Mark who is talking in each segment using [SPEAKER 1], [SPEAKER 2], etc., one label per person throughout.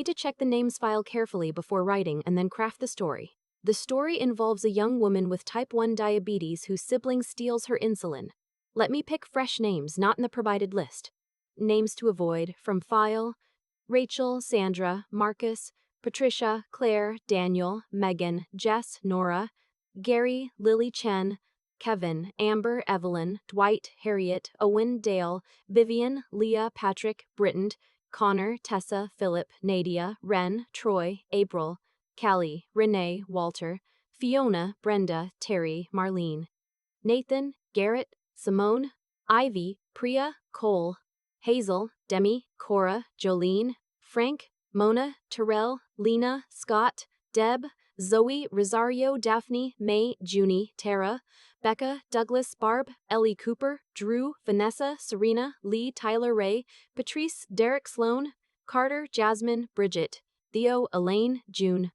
[SPEAKER 1] Need to check the names file carefully before writing and then craft the story. The story involves a young woman with type 1 diabetes whose sibling steals her insulin. Let me pick fresh names not in the provided list. Names to avoid from file: Rachel, Sandra, Marcus, Patricia, Claire, Daniel, Megan, Jess, Nora, Gary, Lily Chen, Kevin, Amber, Evelyn, Dwight, Harriet, Owen, Dale, Vivian, Leah, Patrick, Britton, Connor, Tessa, Philip, Nadia, Ren, Troy, April, Callie, Renee, Walter, Fiona, Brenda, Terry, Marlene, Nathan, Garrett, Simone, Ivy, Priya, Cole, Hazel, Demi, Cora, Jolene, Frank, Mona, Terrell, Lena, Scott, Deb, Zoe, Rosario, Daphne, May, Junie, Tara, Becca, Douglas, Barb, Ellie Cooper, Drew, Vanessa, Serena, Lee, Tyler, Ray, Patrice, Derek, Sloan, Carter, Jasmine, Bridget, Theo, Elaine, June.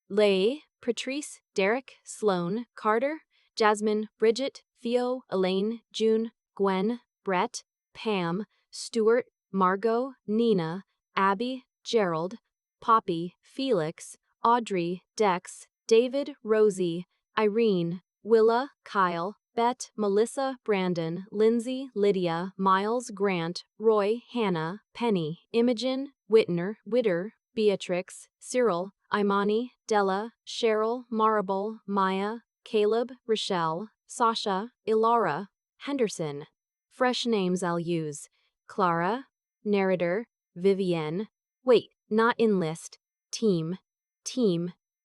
[SPEAKER 1] Lay, Patrice, Derek, Sloan, Carter, Jasmine, Bridget, Theo, Elaine, June, Gwen, Brett, Pam, Stuart, Margot, Nina, Abby, Gerald, Poppy, Felix, Audrey, Dex, David, Rosie, Irene, Willa, Kyle, Bet, Melissa, Brandon, Lindsay, Lydia, Miles, Grant, Roy, Hannah, Penny, Imogen, Whitner, Witter, Beatrix, Cyril, Imani, Della, Cheryl, Marable, Maya, Caleb, Rochelle, Sasha, Ilara, Henderson. Fresh names I'll use: Clara, narrator, Vivienne, wait, not in list, team,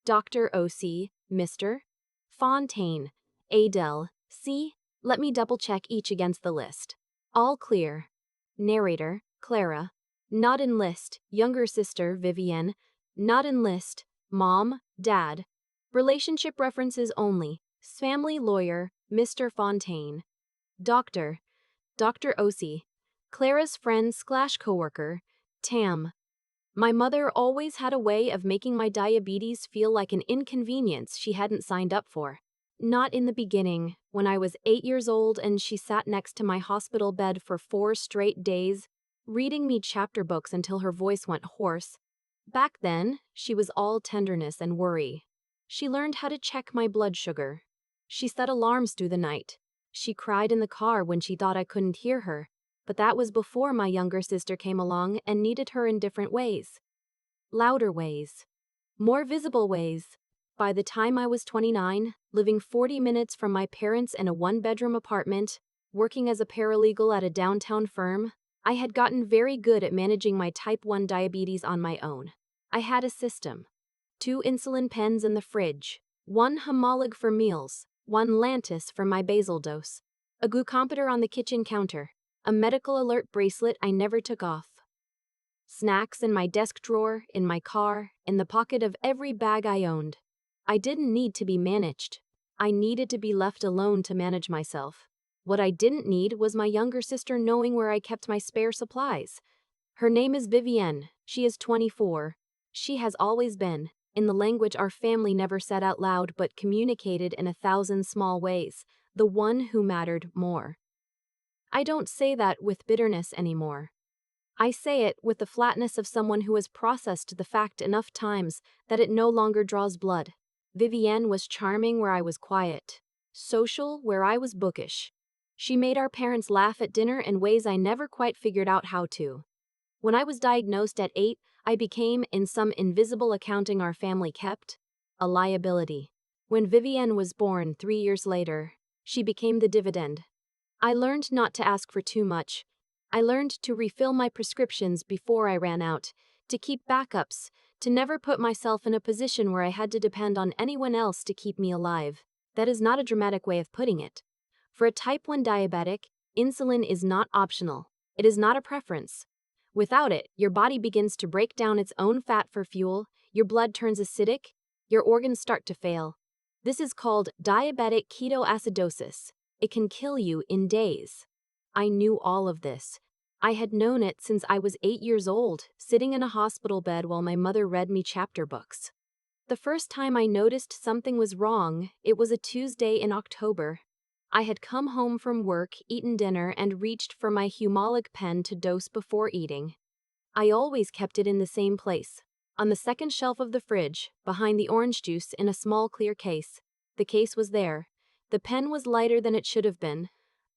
[SPEAKER 1] Dr. O.C., Mr. Fontaine, Adele, C. Let me double check each against the list. All clear. Narrator, Clara. Not in list, younger sister, Vivienne. Not in list, mom, dad. Relationship references only, family lawyer, Mr. Fontaine. Doctor, Dr. O.C., Clara's friend/coworker, Tam. My mother always had a way of making my diabetes feel like an inconvenience she hadn't signed up for. Not in the beginning, when I was 8 years old and she sat next to my hospital bed for 4 straight days, reading me chapter books until her voice went hoarse. Back then, she was all tenderness and worry. She learned how to check my blood sugar. She set alarms through the night. She cried in the car when she thought I couldn't hear her, but that was before my younger sister came along and needed her in different ways. Louder ways. More visible ways. By the time I was 29, living 40 minutes from my parents in a one-bedroom apartment, working as a paralegal at a downtown firm, I had gotten very good at managing my type 1 diabetes on my own. I had a system. 2 insulin pens in the fridge, 1 Humalog for meals, 1 Lantus for my basal dose, a glucometer on the kitchen counter, a medical alert bracelet I never took off. Snacks in my desk drawer, in my car, in the pocket of every bag I owned. I didn't need to be managed. I needed to be left alone to manage myself. What I didn't need was my younger sister knowing where I kept my spare supplies. Her name is Vivienne. She is 24. She has always been, in the language our family never said out loud but communicated in 1,000 small ways, the one who mattered more. I don't say that with bitterness anymore. I say it with the flatness of someone who has processed the fact enough times that it no longer draws blood. Vivienne was charming where I was quiet, social where I was bookish. She made our parents laugh at dinner in ways I never quite figured out how to. When I was diagnosed at 8, I became, in some invisible accounting our family kept, a liability. When Vivienne was born 3 years later, she became the dividend. I learned not to ask for too much. I learned to refill my prescriptions before I ran out, to keep backups, to never put myself in a position where I had to depend on anyone else to keep me alive. That is not a dramatic way of putting it. For a type 1 diabetic, insulin is not optional. It is not a preference. Without it, your body begins to break down its own fat for fuel, your blood turns acidic, your organs start to fail. This is called diabetic ketoacidosis. It can kill you in days. I knew all of this. I had known it since I was 8 years old, sitting in a hospital bed while my mother read me chapter books. The first time I noticed something was wrong, it was a Tuesday in October. I had come home from work, eaten dinner, and reached for my Humalog pen to dose before eating. I always kept it in the same place, on the second shelf of the fridge, behind the orange juice in a small clear case. The case was there. The pen was lighter than it should have been.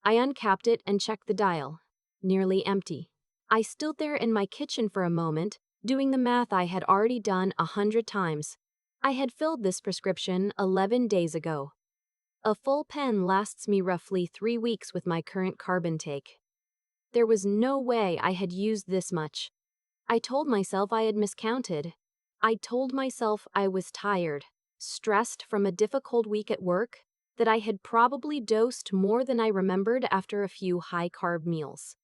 [SPEAKER 1] I uncapped it and checked the dial. Nearly empty. I stood there in my kitchen for a moment, doing the math I had already done 100 times. I had filled this prescription 11 days ago. A full pen lasts me roughly 3 weeks with my current carb intake. There was no way I had used this much. I told myself I had miscounted. I told myself I was tired, stressed from a difficult week at work, that I had probably dosed more than I remembered after a few high-carb meals.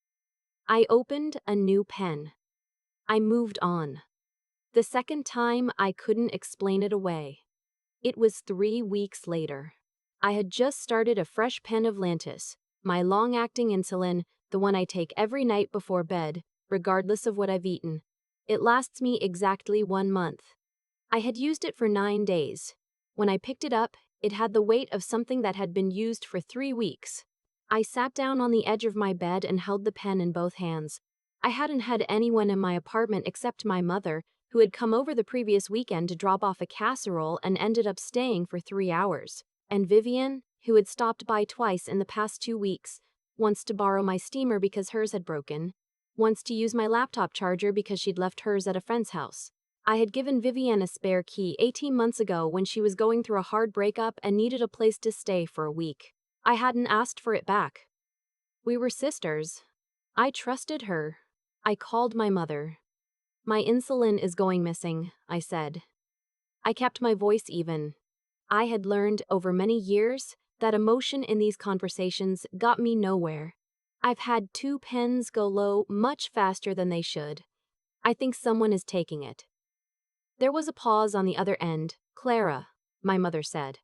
[SPEAKER 1] I opened a new pen. I moved on. The second time, I couldn't explain it away. It was 3 weeks later. I had just started a fresh pen of Lantus, my long-acting insulin, the one I take every night before bed, regardless of what I've eaten. It lasts me exactly 1 month. I had used it for 9 days. When I picked it up, it had the weight of something that had been used for 3 weeks. I sat down on the edge of my bed and held the pen in both hands. I hadn't had anyone in my apartment except my mother, who had come over the previous weekend to drop off a casserole and ended up staying for 3 hours. And Vivian, who had stopped by twice in the past 2 weeks, once to borrow my steamer because hers had broken, once to use my laptop charger because she'd left hers at a friend's house. I had given Vivian a spare key 18 months ago when she was going through a hard breakup and needed a place to stay for a week. I hadn't asked for it back. We were sisters. I trusted her. I called my mother. "My insulin is going missing," I said. I kept my voice even. I had learned over many years that emotion in these conversations got me nowhere. I've had 2 pens go low much faster than they should. I think someone is taking it. There was a pause on the other end. "Clara," my mother said.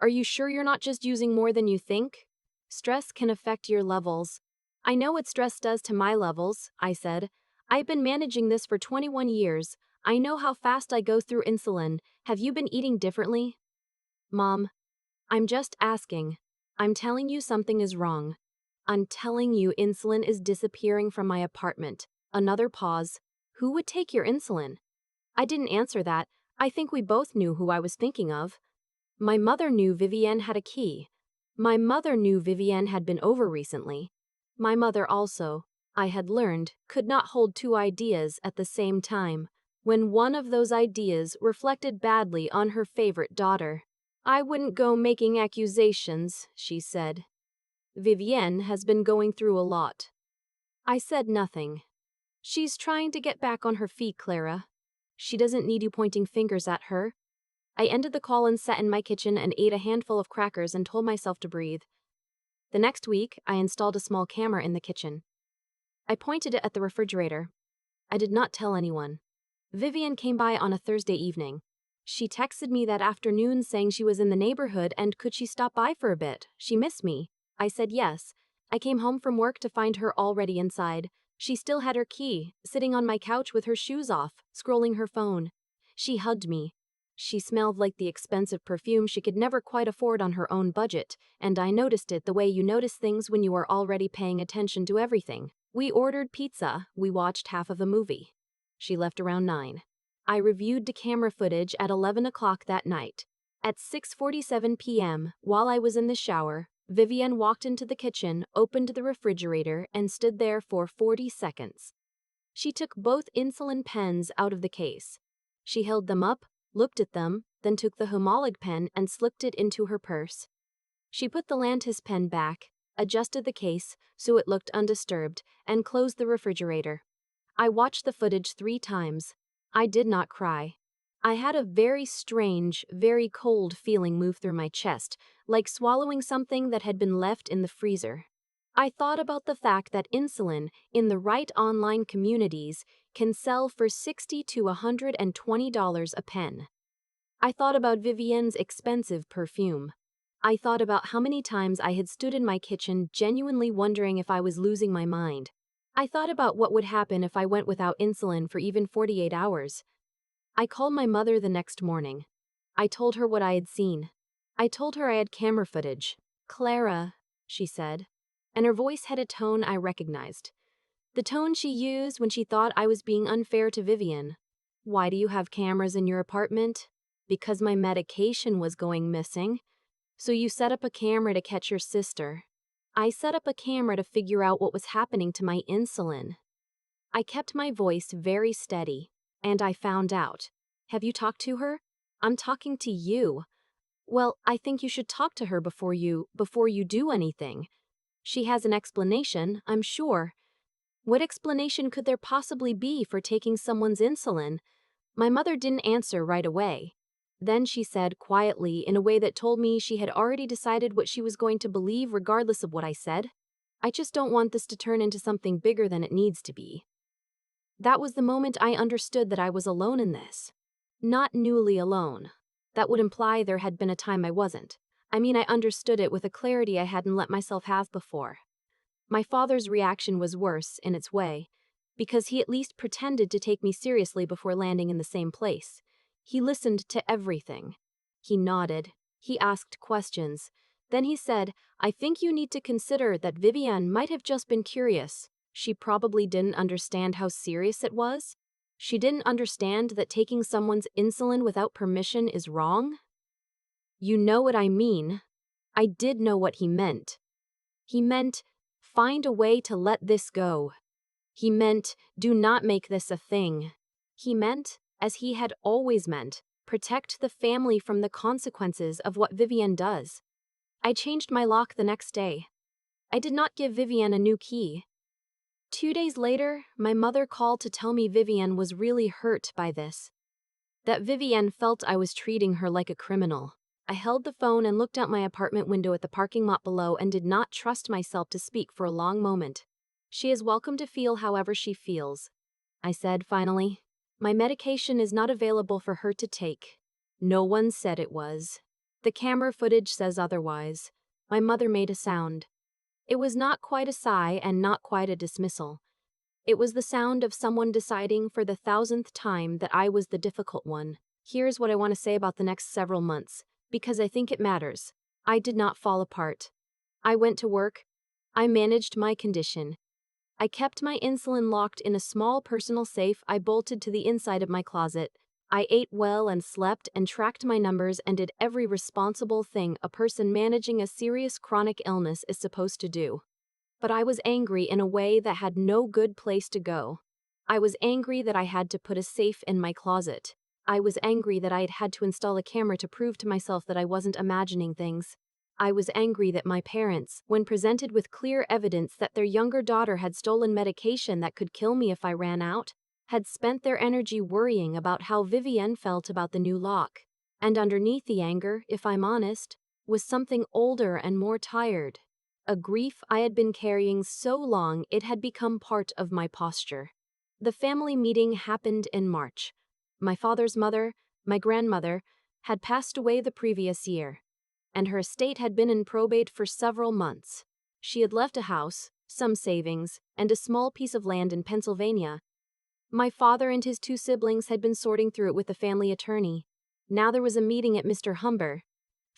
[SPEAKER 1] "Are you sure you're not just using more than you think? Stress can affect your levels." "I know what stress does to my levels," I said. "I've been managing this for 21 years. I know how fast I go through insulin. Have you been eating differently?" "Mom, I'm just asking. I'm telling you something is wrong. I'm telling you insulin is disappearing from my apartment." Another pause. "Who would take your insulin?" I didn't answer that. I think we both knew who I was thinking of. My mother knew Vivienne had a key. My mother knew Vivienne had been over recently. My mother also, I had learned, could not hold 2 ideas at the same time, when one of those ideas reflected badly on her favorite daughter. "I wouldn't go making accusations," she said. "Vivienne has been going through a lot." I said nothing. "She's trying to get back on her feet, Clara. She doesn't need you pointing fingers at her." I ended the call and sat in my kitchen and ate a handful of crackers and told myself to breathe. The next week, I installed a small camera in the kitchen. I pointed it at the refrigerator. I did not tell anyone. Vivian came by on a Thursday evening. She texted me that afternoon saying she was in the neighborhood and could she stop by for a bit. She missed me. I said yes. I came home from work to find her already inside. She still had her key, sitting on my couch with her shoes off, scrolling her phone. She hugged me. She smelled like the expensive perfume she could never quite afford on her own budget, and I noticed it the way you notice things when you are already paying attention to everything. We ordered pizza. We watched half of a movie. She left around 9. I reviewed the camera footage at 11 o'clock that night. At 6:47 p.m., while I was in the shower, Vivienne walked into the kitchen, opened the refrigerator, and stood there for 40 seconds. She took both insulin pens out of the case. She held them up, looked at them, then took the Humalog pen and slipped it into her purse. She put the Lantus pen back, adjusted the case so it looked undisturbed, and closed the refrigerator. I watched the footage 3 times. I did not cry. I had a very strange, very cold feeling move through my chest, like swallowing something that had been left in the freezer. I thought about the fact that insulin, in the right online communities, can sell for $60 to $120 a pen. I thought about Vivienne's expensive perfume. I thought about how many times I had stood in my kitchen genuinely wondering if I was losing my mind. I thought about what would happen if I went without insulin for even 48 hours. I called my mother the next morning. I told her what I had seen. I told her I had camera footage. "Clara," she said, and her voice had a tone I recognized. The tone she used when she thought I was being unfair to Vivian. Why do you have cameras in your apartment? Because my medication was going missing. So you set up a camera to catch your sister. I set up a camera to figure out what was happening to my insulin. I kept my voice very steady, and I found out. Have you talked to her? I'm talking to you. Well, I think you should talk to her before you do anything. She has an explanation, I'm sure. What explanation could there possibly be for taking someone's insulin? My mother didn't answer right away. Then she said quietly, in a way that told me she had already decided what she was going to believe regardless of what I said. I just don't want this to turn into something bigger than it needs to be. That was the moment I understood that I was alone in this. Not newly alone. That would imply there had been a time I wasn't. I understood it with a clarity I hadn't let myself have before. My father's reaction was worse, in its way, because he at least pretended to take me seriously before landing in the same place. He listened to everything. He nodded. He asked questions. Then he said, I think you need to consider that Vivian might have just been curious. She probably didn't understand how serious it was. She didn't understand that taking someone's insulin without permission is wrong. You know what I mean. I did know what he meant. He meant, find a way to let this go. He meant, do not make this a thing. He meant, as he had always meant, protect the family from the consequences of what Vivian does. I changed my lock the next day. I did not give Vivian a new key. 2 days later, my mother called to tell me Vivian was really hurt by this. That Vivian felt I was treating her like a criminal. I held the phone and looked out my apartment window at the parking lot below and did not trust myself to speak for a long moment. She is welcome to feel however she feels, I said finally. My medication is not available for her to take. No one said it was. The camera footage says otherwise. My mother made a sound. It was not quite a sigh and not quite a dismissal. It was the sound of someone deciding for the 1000th time that I was the difficult one. Here's what I want to say about the next several months, because I think it matters. I did not fall apart. I went to work. I managed my condition. I kept my insulin locked in a small personal safe I bolted to the inside of my closet. I ate well and slept and tracked my numbers and did every responsible thing a person managing a serious chronic illness is supposed to do. But I was angry in a way that had no good place to go. I was angry that I had to put a safe in my closet. I was angry that I had had to install a camera to prove to myself that I wasn't imagining things. I was angry that my parents, when presented with clear evidence that their younger daughter had stolen medication that could kill me if I ran out, had spent their energy worrying about how Vivienne felt about the new lock. And underneath the anger, if I'm honest, was something older and more tired. A grief I had been carrying so long it had become part of my posture. The family meeting happened in March. My father's mother, my grandmother, had passed away the previous year, and her estate had been in probate for several months. She had left a house, some savings, and a small piece of land in Pennsylvania. My father and his 2 siblings had been sorting through it with the family attorney. Now there was a meeting at Mr. Humber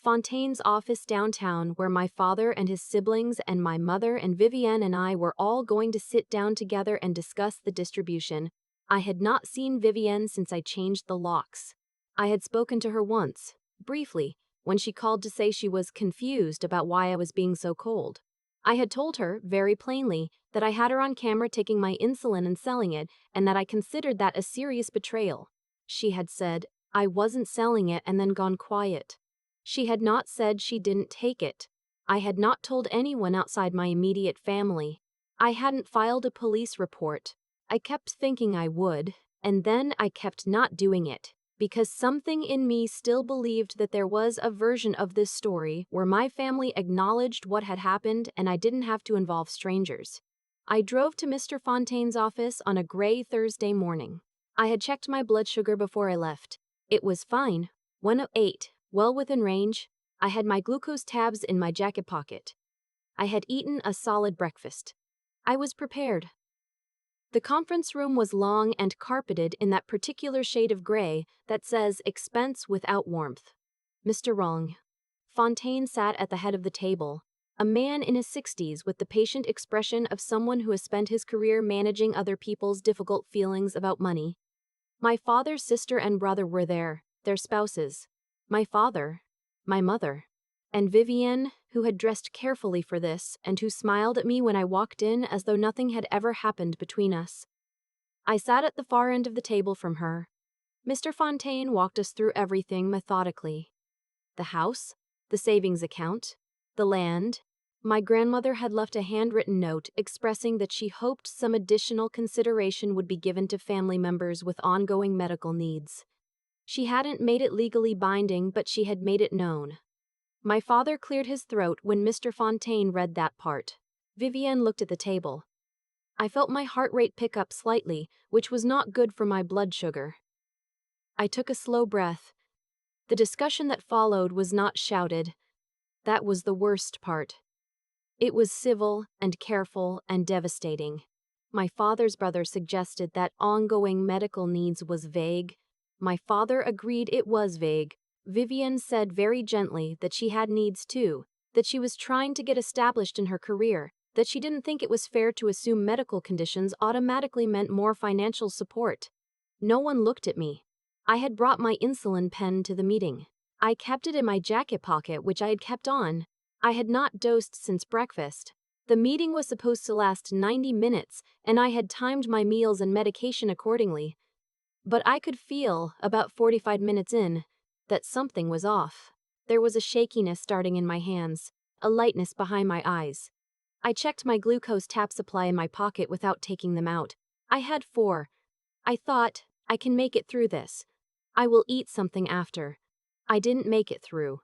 [SPEAKER 1] Fontaine's office downtown where my father and his siblings and my mother and Vivienne and I were all going to sit down together and discuss the distribution. I had not seen Vivienne since I changed the locks. I had spoken to her once, briefly, when she called to say she was confused about why I was being so cold. I had told her, very plainly, that I had her on camera taking my insulin and selling it, and that I considered that a serious betrayal. She had said, I wasn't selling it, and then gone quiet. She had not said she didn't take it. I had not told anyone outside my immediate family. I hadn't filed a police report. I kept thinking I would, and then I kept not doing it, because something in me still believed that there was a version of this story where my family acknowledged what had happened and I didn't have to involve strangers. I drove to Mr. Fontaine's office on a gray Thursday morning. I had checked my blood sugar before I left. It was fine, 108. Well within range. I had my glucose tabs in my jacket pocket. I had eaten a solid breakfast. I was prepared. The conference room was long and carpeted in that particular shade of gray that says expense without warmth. Mr. Wrong. Fontaine sat at the head of the table. A man in his 60s with the patient expression of someone who has spent his career managing other people's difficult feelings about money. My father's sister and brother were there, their spouses. My father, my mother, and Vivienne, who had dressed carefully for this and who smiled at me when I walked in as though nothing had ever happened between us. I sat at the far end of the table from her. Mr. Fontaine walked us through everything methodically. The house, the savings account, the land. My grandmother had left a handwritten note expressing that she hoped some additional consideration would be given to family members with ongoing medical needs. She hadn't made it legally binding, but she had made it known. My father cleared his throat when Mr. Fontaine read that part. Vivienne looked at the table. I felt my heart rate pick up slightly, which was not good for my blood sugar. I took a slow breath. The discussion that followed was not shouted. That was the worst part. It was civil and careful and devastating. My father's brother suggested that ongoing medical needs was vague. My father agreed it was vague. Vivienne said very gently that she had needs too, that she was trying to get established in her career, that she didn't think it was fair to assume medical conditions automatically meant more financial support. No one looked at me. I had brought my insulin pen to the meeting. I kept it in my jacket pocket, which I had kept on. I had not dosed since breakfast. The meeting was supposed to last 90 minutes, and I had timed my meals and medication accordingly. But I could feel, about 45 minutes in, that something was off. There was a shakiness starting in my hands, a lightness behind my eyes. I checked my glucose tap supply in my pocket without taking them out. I had 4. I thought, I can make it through this. I will eat something after. I didn't make it through.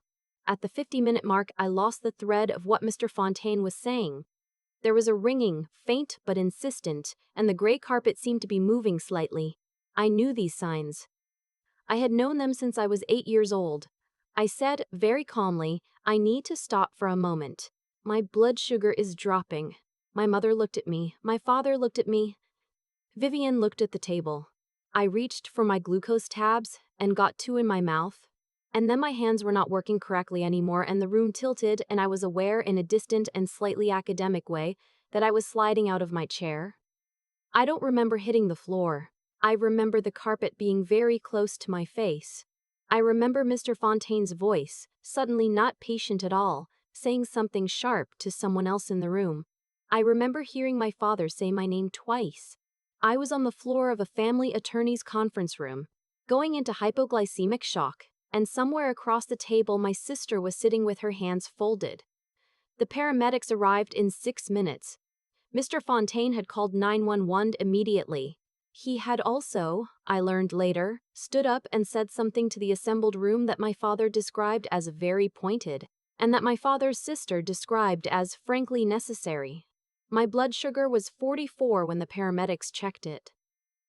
[SPEAKER 1] At the 50-minute mark, I lost the thread of what Mr. Fontaine was saying. There was a ringing, faint but insistent, and the gray carpet seemed to be moving slightly. I knew these signs. I had known them since I was 8 years old. I said, very calmly, I need to stop for a moment. My blood sugar is dropping. My mother looked at me. My father looked at me. Vivienne looked at the table. I reached for my glucose tabs and got 2 in my mouth. And then my hands were not working correctly anymore and the room tilted and I was aware in a distant and slightly academic way that I was sliding out of my chair. I don't remember hitting the floor. I remember the carpet being very close to my face. I remember Mr. Fontaine's voice, suddenly not patient at all, saying something sharp to someone else in the room. I remember hearing my father say my name twice. I was on the floor of a family attorney's conference room, going into hypoglycemic shock, and somewhere across the table my sister was sitting with her hands folded. The paramedics arrived in 6 minutes. Mr. Fontaine had called 911 immediately. He had also, I learned later, stood up and said something to the assembled room that my father described as very pointed, and that my father's sister described as frankly necessary. My blood sugar was 44 when the paramedics checked it.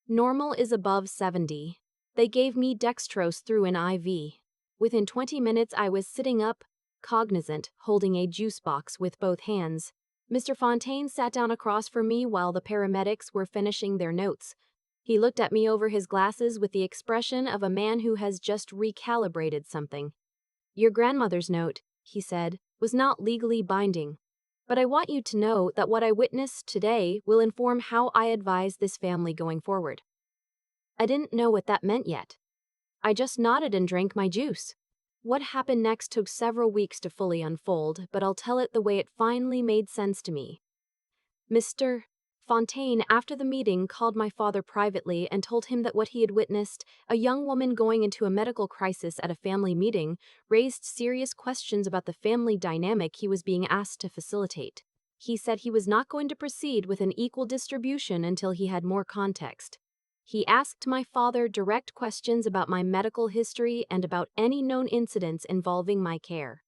[SPEAKER 1] Normal is above 70. They gave me dextrose through an IV. Within 20 minutes I was sitting up, cognizant, holding a juice box with both hands. Mr. Fontaine sat down across from me while the paramedics were finishing their notes. He looked at me over his glasses with the expression of a man who has just recalibrated something. Your grandmother's note, he said, was not legally binding. But I want you to know that what I witnessed today will inform how I advise this family going forward. I didn't know what that meant yet. I just nodded and drank my juice. What happened next took several weeks to fully unfold, but I'll tell it the way it finally made sense to me. Mr. Fontaine, after the meeting, called my father privately and told him that what he had witnessed, a young woman going into a medical crisis at a family meeting, raised serious questions about the family dynamic he was being asked to facilitate. He said he was not going to proceed with an equal distribution until he had more context. He asked my father direct questions about my medical history and about any known incidents involving my care.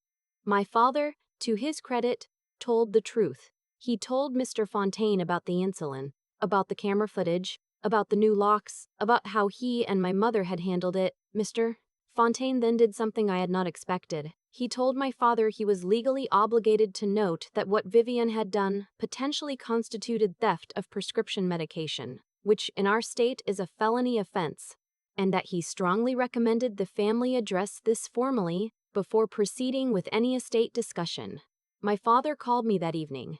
[SPEAKER 1] My father, to his credit, told the truth. He told Mr. Fontaine about the insulin, about the camera footage, about the new locks, about how he and my mother had handled it. Mr. Fontaine then did something I had not expected. He told my father he was legally obligated to note that what Vivienne had done potentially constituted theft of prescription medication, which in our state is a felony offense, and that he strongly recommended the family address this formally before proceeding with any estate discussion. My father called me that evening.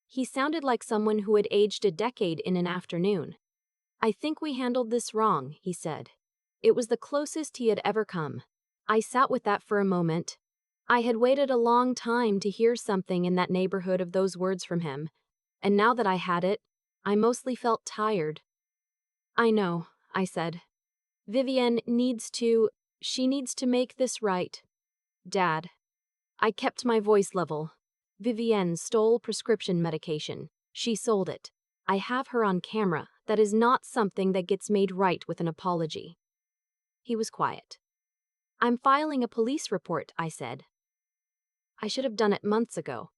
[SPEAKER 1] He sounded like someone who had aged a decade in an afternoon. "I think we handled this wrong," he said. It was the closest he had ever come. I sat with that for a moment. I had waited a long time to hear something in that neighborhood of those words from him, and now that I had it, I mostly felt tired. "I know," I said. She needs to make this right. Dad." I kept my voice level. "Vivienne stole prescription medication. She sold it. I have her on camera. That is not something that gets made right with an apology." He was quiet. "I'm filing a police report," I said. I should have done it months ago.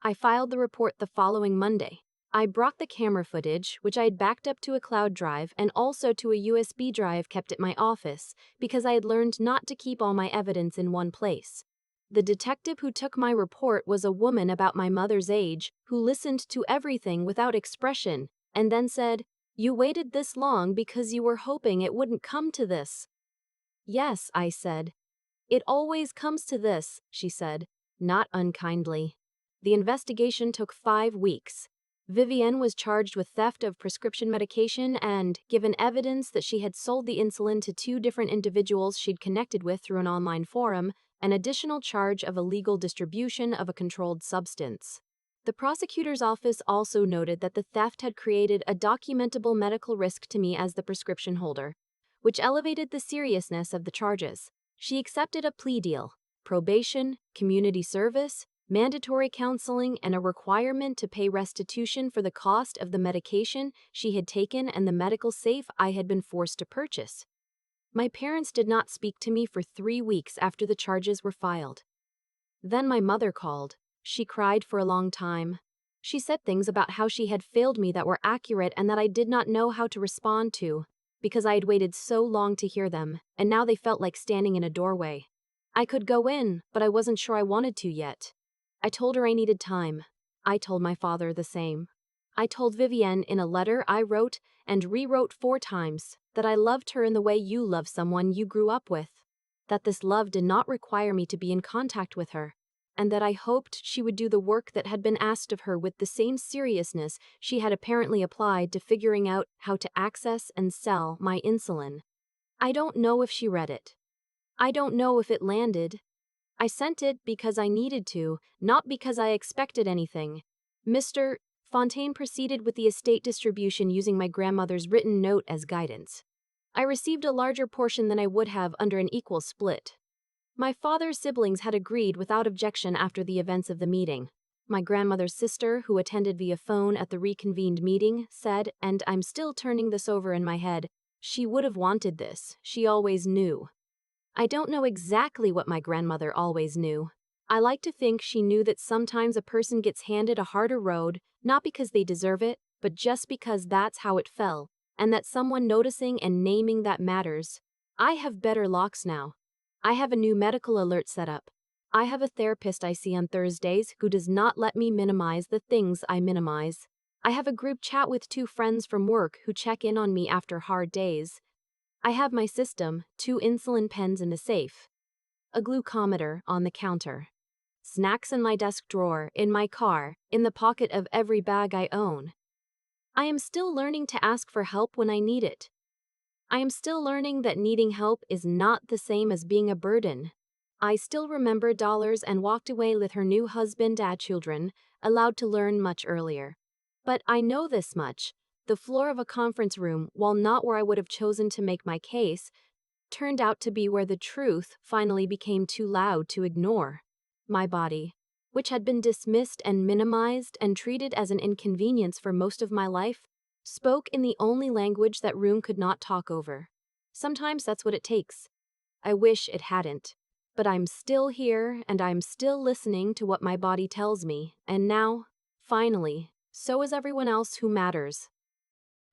[SPEAKER 1] I filed the report the following Monday. I brought the camera footage, which I had backed up to a cloud drive and also to a USB drive kept at my office, because I had learned not to keep all my evidence in one place. The detective who took my report was a woman about my mother's age who listened to everything without expression and then said, "You waited this long because you were hoping it wouldn't come to this." "Yes," I said. "It always comes to this," she said, not unkindly. The investigation took 5 weeks. Vivienne was charged with theft of prescription medication and, given evidence that she had sold the insulin to 2 different individuals she'd connected with through an online forum, an additional charge of illegal distribution of a controlled substance. The prosecutor's office also noted that the theft had created a documentable medical risk to me as the prescription holder, which elevated the seriousness of the charges. She accepted a plea deal: probation, community service, mandatory counseling, and a requirement to pay restitution for the cost of the medication she had taken and the medical safe I had been forced to purchase. My parents did not speak to me for 3 weeks after the charges were filed. Then my mother called. She cried for a long time. She said things about how she had failed me that were accurate and that I did not know how to respond to, because I had waited so long to hear them, and now they felt like standing in a doorway. I could go in, but I wasn't sure I wanted to yet. I told her I needed time. I told my father the same. I told Vivienne in a letter I wrote and rewrote 4 times that I loved her in the way you love someone you grew up with, that this love did not require me to be in contact with her, and that I hoped she would do the work that had been asked of her with the same seriousness she had apparently applied to figuring out how to access and sell my insulin. I don't know if she read it. I don't know if it landed. I sent it because I needed to, not because I expected anything. Mr. Fontaine proceeded with the estate distribution using my grandmother's written note as guidance. I received a larger portion than I would have under an equal split. My father's siblings had agreed without objection after the events of the meeting. My grandmother's sister, who attended via phone at the reconvened meeting, said, and I'm still turning this over in my head, she would have wanted this. She always knew. I don't know exactly what my grandmother always knew. I like to think she knew that sometimes a person gets handed a harder road, not because they deserve it, but just because that's how it fell, and that someone noticing and naming that matters. I have better locks now. I have a new medical alert set up. I have a therapist I see on Thursdays who does not let me minimize the things I minimize. I have a group chat with 2 friends from work who check in on me after hard days. I have my system, 2 insulin pens in the safe, a glucometer on the counter, snacks in my desk drawer, in my car, in the pocket of every bag I own. I am still learning to ask for help when I need it. I am still learning that needing help is not the same as being a burden. I still remember dollars and walked away with her new husband and children, allowed to learn much earlier. But I know this much. The floor of a conference room, while not where I would have chosen to make my case, turned out to be where the truth finally became too loud to ignore. My body, which had been dismissed and minimized and treated as an inconvenience for most of my life, spoke in the only language that room could not talk over. Sometimes that's what it takes. I wish it hadn't. But I'm still here and I'm still listening to what my body tells me, and now, finally, so is everyone else who matters.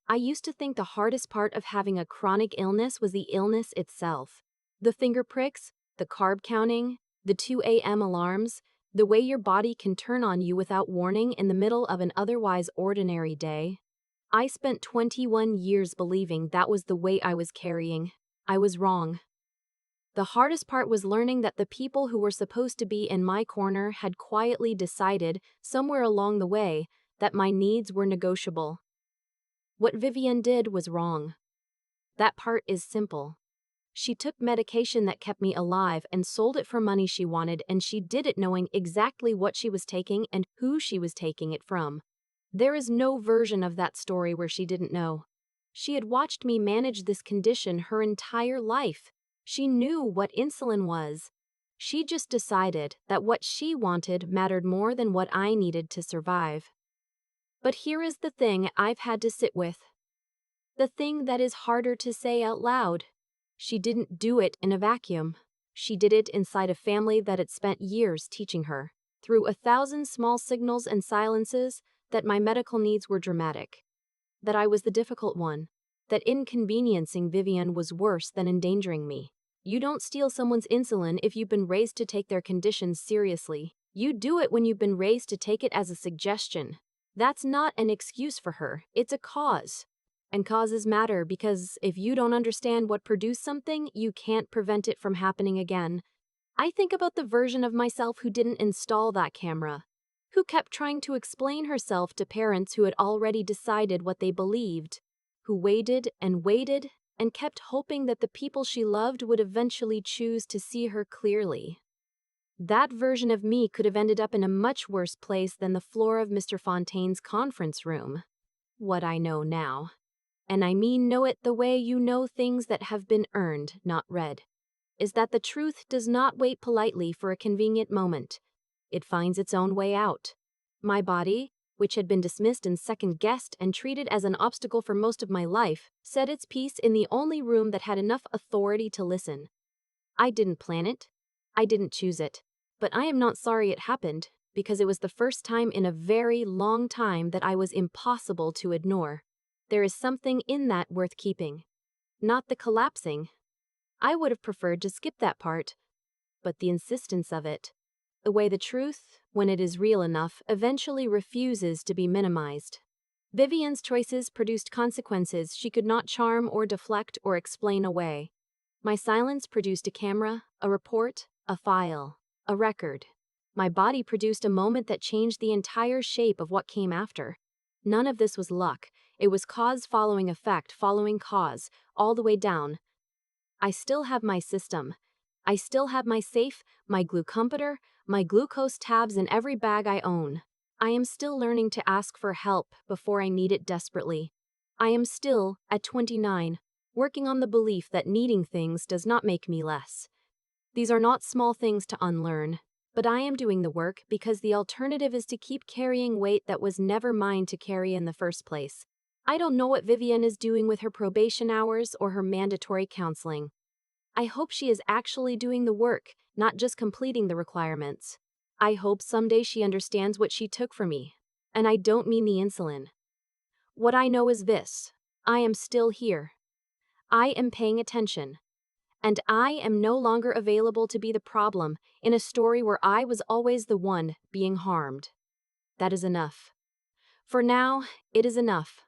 [SPEAKER 1] I used to think the hardest part of having a chronic illness was the illness itself. The finger pricks, the carb counting, the 2 a.m. alarms, the way your body can turn on you without warning in the middle of an otherwise ordinary day. I spent 21 years believing that was the weight I was carrying. I was wrong. The hardest part was learning that the people who were supposed to be in my corner had quietly decided, somewhere along the way, that my needs were negotiable. What Vivian did was wrong. That part is simple. She took medication that kept me alive and sold it for money she wanted, and she did it knowing exactly what she was taking and who she was taking it from. There is no version of that story where she didn't know. She had watched me manage this condition her entire life. She knew what insulin was. She just decided that what she wanted mattered more than what I needed to survive. But here is the thing I've had to sit with. The thing that is harder to say out loud. She didn't do it in a vacuum. She did it inside a family that had spent years teaching her, through 1,000 small signals and silences, that my medical needs were dramatic. That I was the difficult one. That inconveniencing Vivian was worse than endangering me. You don't steal someone's insulin if you've been raised to take their conditions seriously. You do it when you've been raised to take it as a suggestion. That's not an excuse for her, it's a cause. And causes matter because if you don't understand what produced something, you can't prevent it from happening again. I think about the version of myself who didn't install that camera, who kept trying to explain herself to parents who had already decided what they believed, who waited and kept hoping that the people she loved would eventually choose to see her clearly. That version of me could have ended up in a much worse place than the floor of Mr. Fontaine's conference room. What I know now. And I mean know it the way you know things that have been earned, not read, is that the truth does not wait politely for a convenient moment. It finds its own way out. My body, which had been dismissed and second-guessed and treated as an obstacle for most of my life, said its piece in the only room that had enough authority to listen. I didn't plan it. I didn't choose it. But I am not sorry it happened, because it was the first time in a very long time that I was impossible to ignore. There is something in that worth keeping. Not the collapsing. I would have preferred to skip that part. But the insistence of it. The way the truth, when it is real enough, eventually refuses to be minimized. Vivian's choices produced consequences she could not charm or deflect or explain away. My silence produced a camera, a report, a file, a record. My body produced a moment that changed the entire shape of what came after. None of this was luck. It was cause following effect following cause, all the way down. I still have my system. I still have my safe, my glucometer, my glucose tabs in every bag I own. I am still learning to ask for help before I need it desperately. I am still, at 29, working on the belief that needing things does not make me less. These are not small things to unlearn. But I am doing the work because the alternative is to keep carrying weight that was never mine to carry in the first place. I don't know what Vivian is doing with her probation hours or her mandatory counseling. I hope she is actually doing the work, not just completing the requirements. I hope someday she understands what she took from me. And I don't mean the insulin. What I know is this: I am still here. I am paying attention. And I am no longer available to be the problem in a story where I was always the one being harmed. That is enough. For now, it is enough.